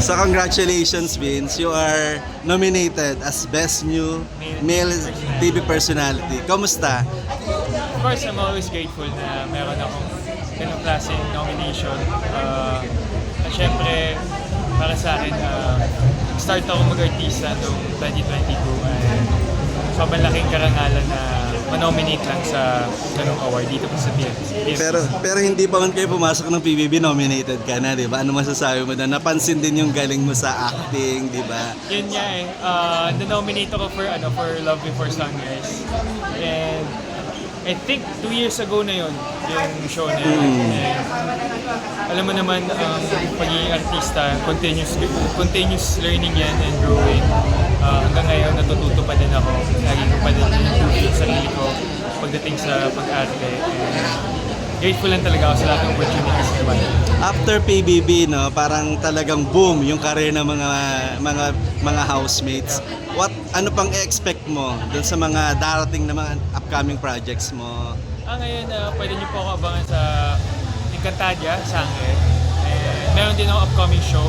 So congratulations, Vince. You are nominated as Best New Male TV Personality. Kamusta? Of course, I'm always grateful na meron akong ganong klaseng nomination. At syempre, para sa akin, start ako mag-artista noong 2022 and sobrang laking karangalan na manominate lang sa ganong award dito po sa PBB. Pero hindi pa man kayo pumasok ng PBB, nominated ka na, di ba? Ano masasabi mo na? Napansin din yung galing mo sa acting, di ba? Yun nga eh. Na-nominate ako for Love Before Sunrise. And I think 2 years ago na yun, yung show na yun. And, alam mo naman, pagiging artista, continuous learning yan and growing. Hanggang ngayon, natututo pa din ako. Lagi ko pa din improve yung sarili ko pagdating sa pag-arte. And grateful lang talaga ako sa lahat ng opportunities na naman. After PBB, no, parang talagang boom yung career ng mga housemates. Ano pang expect mo dun sa mga darating na mga upcoming projects mo? Ngayon, pwede niyo po ako abangan sa Encantadia, Sangre. And meron din ako upcoming show.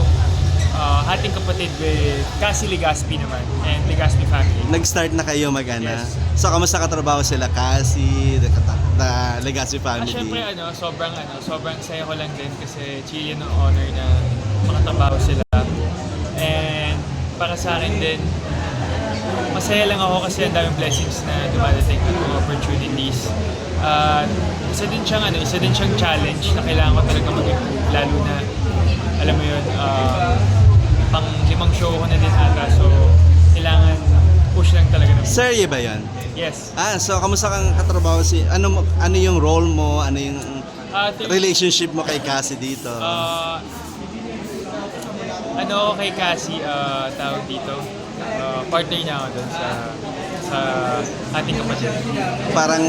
Hating kapatid with Cassie Legaspi naman and Legaspi family. Nag-start na kayo mag-ana? Yes. So, kamusta katrabaho sila? Cassie, the Legaspi family? Siyempre, sobrang saya ko lang din kasi chill ng honor na makatrabaho sila. And para sa akin din, masaya lang ako kasi ang daming blessings na dumadating at mga opportunities. Isa din siyang challenge na kailangan ko talaga mag-improve, lalo na, alam mo yun, pang 5 show ko na din ata, so kailangan push lang talaga ng Serye ba yan? Yes. So kamusta kang katrabaho ano yung role mo? Ano yung relationship mo kay Cassie dito? Kay Cassie, tawag dito, partner niya ako doon sa ating kapatid.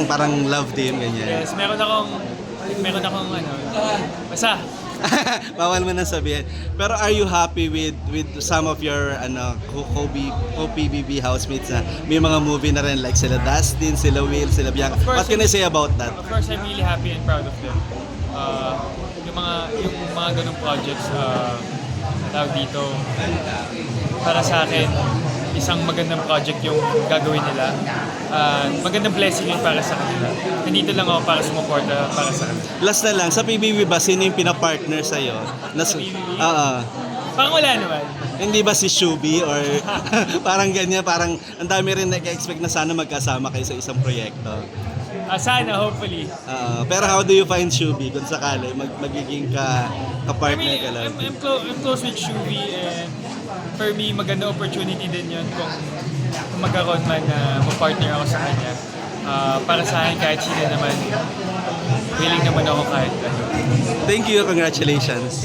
Parang love team, ganyan. Yes, meron akong basta. Bawal mo na sabihin. Pero are you happy with some of your co-PBB housemates na may mga movie na rin like sila Dustin, sila Will, sila Bianca? What can I say about that? Of course, I'm really happy and proud of them. Yung mga ganung projects, tawag dito, para sa akin, isang magandang project yung gagawin nila. Magandang blessing yun para sa kanila. Nandito lang ako para sumuporta para sa kanila. Last na lang, sa PBB ba, sino yung pinapartner sa'yo? Sa PBB? Parang wala naman. Hindi ba si Shubi or parang ganyan, parang ang dami rin nag-expect na sana magkasama kayo sa isang proyekto. Sana, hopefully. Pero how do you find Shubi kung sakali magiging ka-partner ka lang? I'm close with Shubi and for me, maganda opportunity din yun kung magkaroon man na mag-partner ako sa kanya. Para sa akin, kahit sino naman, willing naman ako kahit ano. Thank you, congratulations.